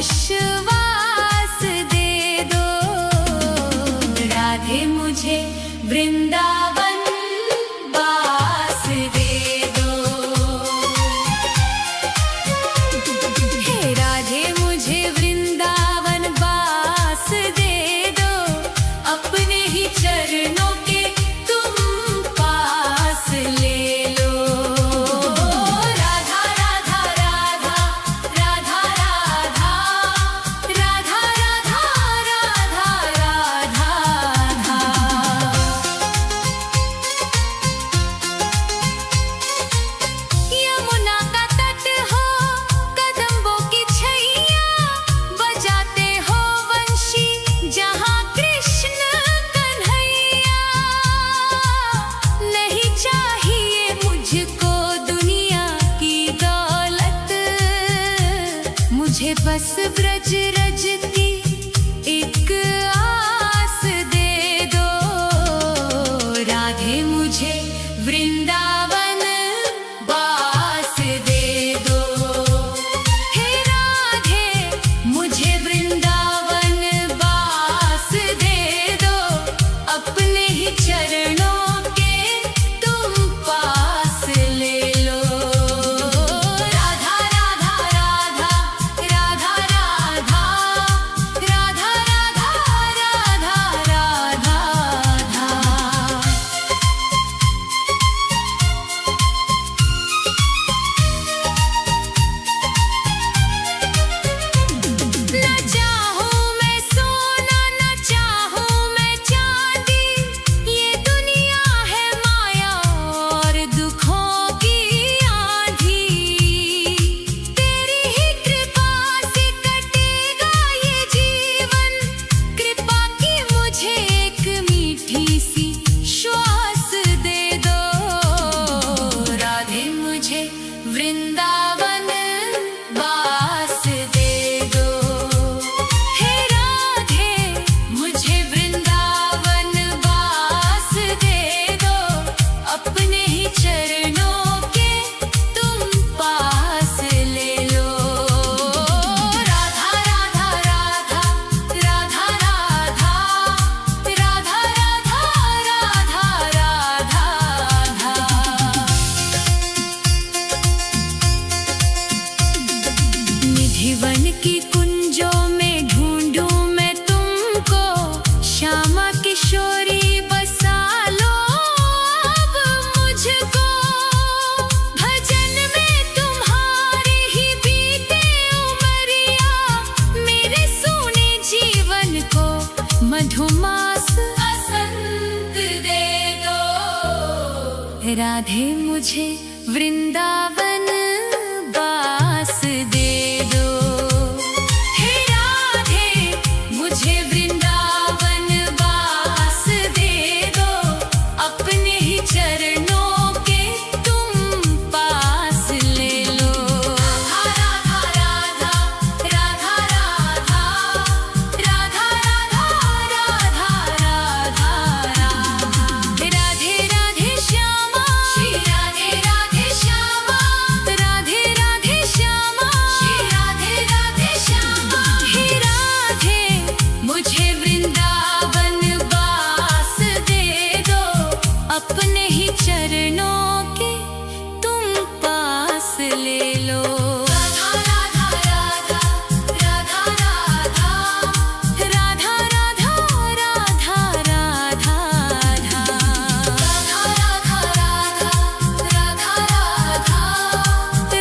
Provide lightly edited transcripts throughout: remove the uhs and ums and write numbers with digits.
विश्वास दे दो। राधे मुझे वृंदावन वास दे दो। हे राधे मुझे वृंदावन वास दे दो। अपने ही चरणों के तुम पास ले लो। राधा राधा राधा राधा राधा राधा राधा राधा राधा राधा। यमुना का तट हो कदम्बों की छैया, बजाते हो वंशी जहाँ कृष्ण कन्हैया। नहीं चाहिए मुझको दुनिया की दौलत, मुझे बस ब्रज रज की एक आस दे दो। राधे मुझे वृंदावन वास दे दो। हे राधे मुझे वृंदावन वास दे दो। अपने ही चरणों के तुम पास ले लो। राधा राधा राधा राधा राधा राधा राधा राधा राधा। न चाहूं मैं सोना न चाहूं मैं चांदी, ये दुनिया है माया और दुखों की आंधी। तेरी ही कृपा से कटेगा ये जीवन, कृपा की मुझे एक मीठी सी श्वास दे दो। राधे मुझे वृंदावन वास दे दो। हे राधे मुझे वृंदावन वास दे दो। अपने ही चरणों के तुम पास ले लो। राधा राधा राधा राधा राधा राधा राधा राधा राधा। निधिवन की कुंजों में ढूंढूं मैं तुमको, श्यामा किशोरी बसा लो अब मुझको। भजन में तुम्हारे ही बीते उमरिया, मेरे सोने जीवन को मधुमास बसंत दे दो। राधे मुझे वृंदावन वास दे दो। हे राधे मुझे वृंदावन वास दे दो। अपने ही चरणों के तुम पास ले लो। राधा राधा राधा राधा राधा राधा राधा राधा राधा। राधे राधे श्यामा श्री राधे राधे श्यामा। राधे राधे श्यामा श्री राधे राधे श्यामा। हे राधे मुझे वृंदावन वास दे दो। अपने ही चरणों के तुम पास ले लो। राधा राधा राधा राधा राधा राधा राधा राधा राधा राधा। राधा राधा राधा राधा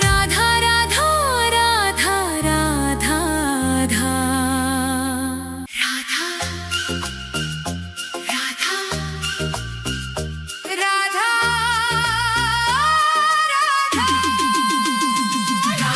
राधा राधा राधा राधा। राधा राधा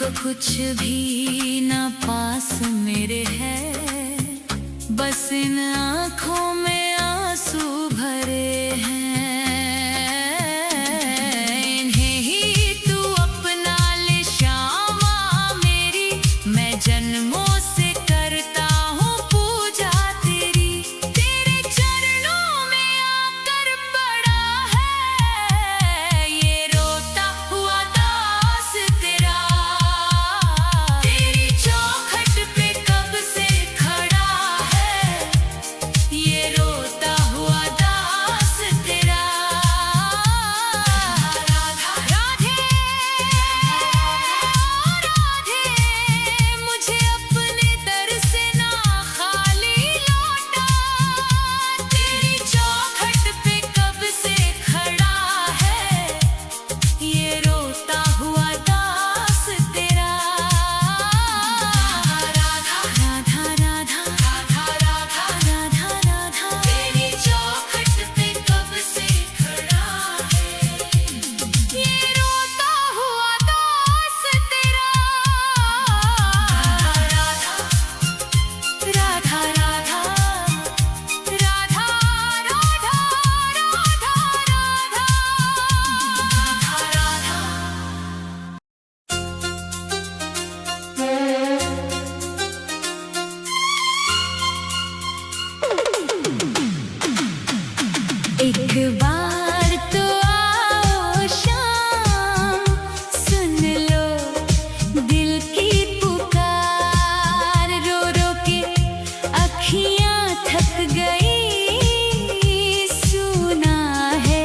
को कुछ भी ना पास मेरे है, बस इन आँखों में आंसू भरे हैं। इन्हें ही तू अपना ले श्यामा मेरी, मैं जन्मों से करता हूँ पूजा तेरी। तेरे चरणों में आकर पड़ा है ये रोता हुआ दास तेरा। तेरी चौखट पे कब से खड़ा है ये रोता हुआ दास तेरा। राधा राधे राधे, मुझे अपने दर से ना खाली लौटा। तेरी चौखट पे कब से खड़ा है ये रोता हुआ दास तेरा। राधा राधा राधा राधा राधा राधा राधा, तेरी चौखट पे कब से खड़ा है ये रोता हुआ दास तेरा। राधा राधा राधा राधा राधा राधा एक बार तो आओ शाम, सुन लो दिल की पुकार। रो रो के अखियाँ थक गई, सुना है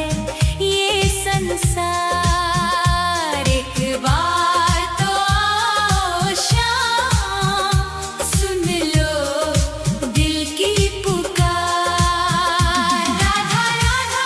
ये संसार। एक बार तो आओ शाम, सुन लो दिल की पुकार। राधा राधा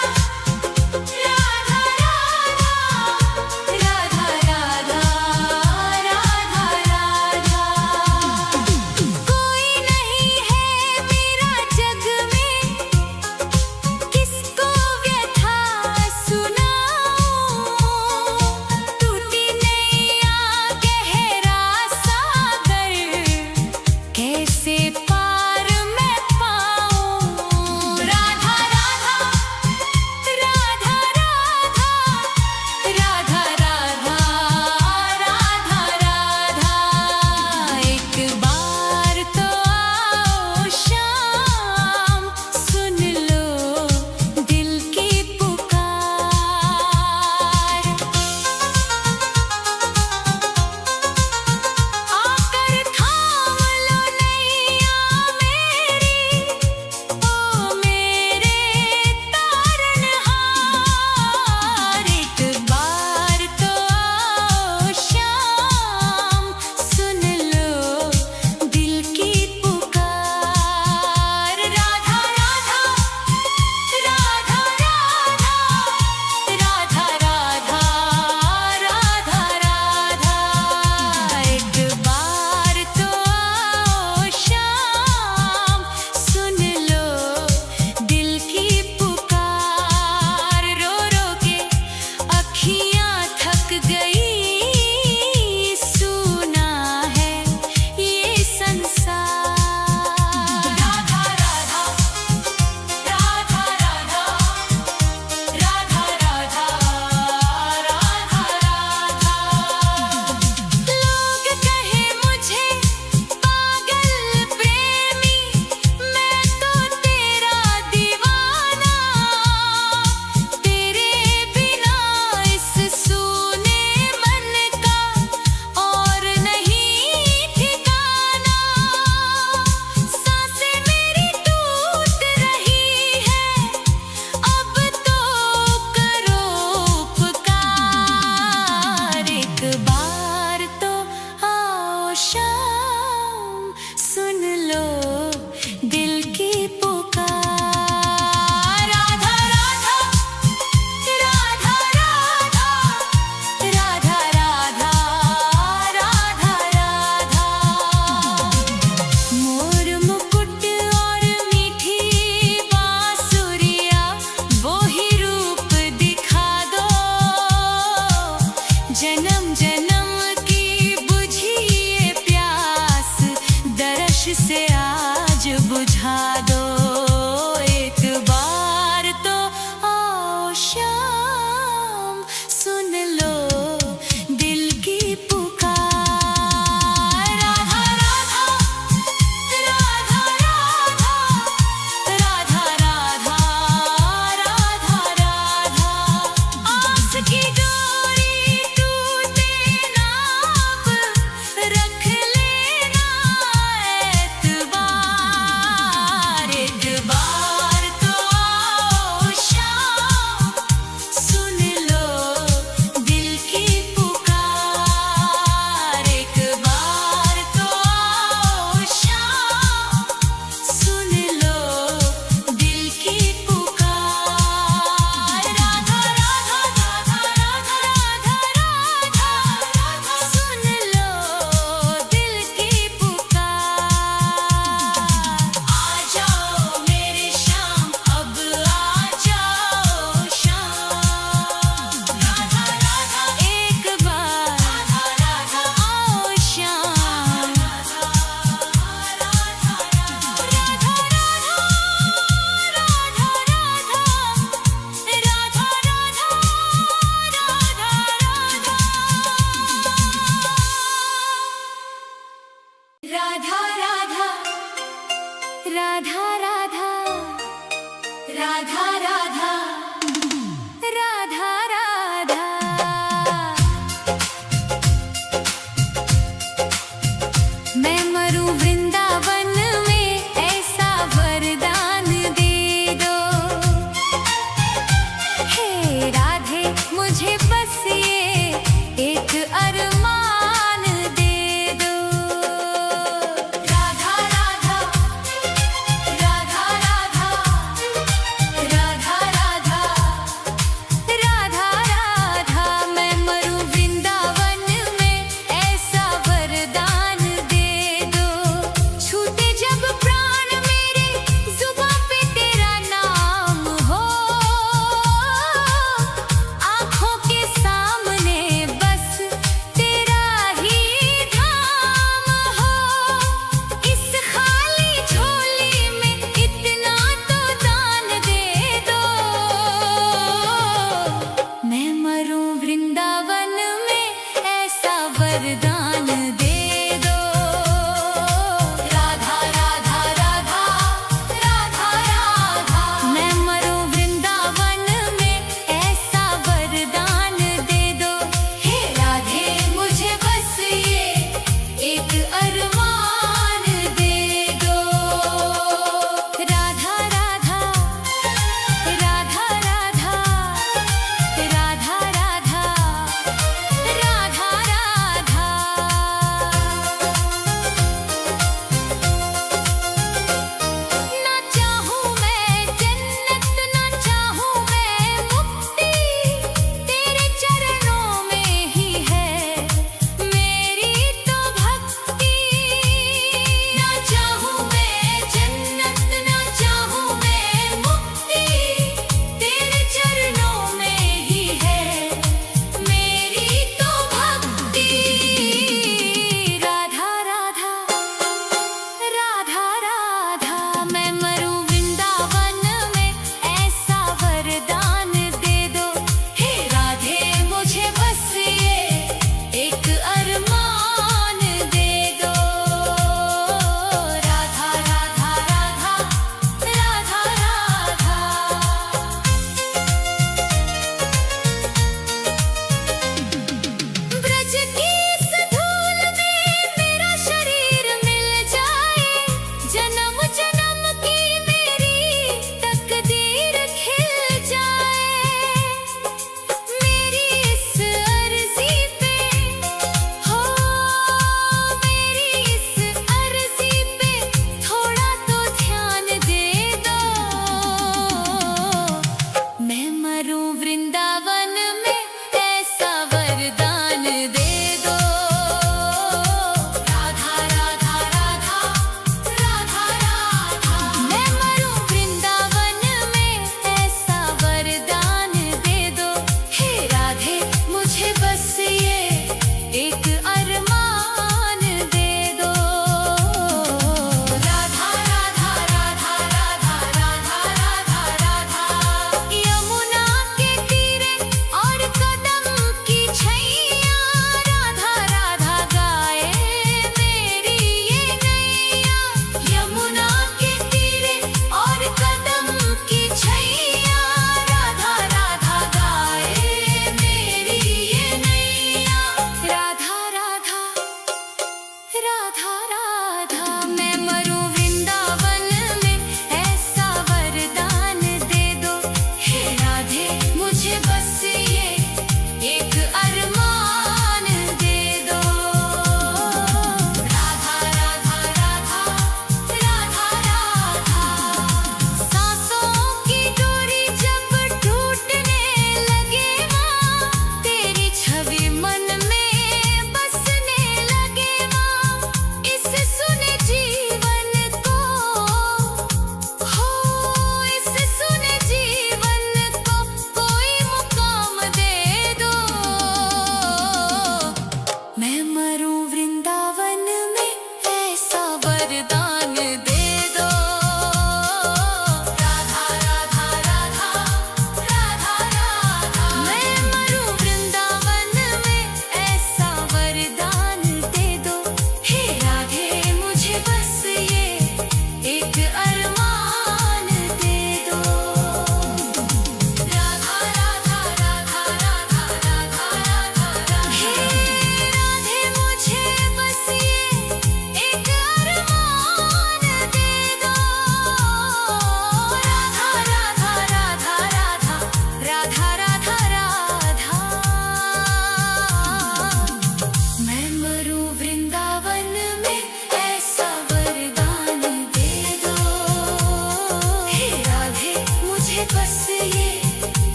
आशा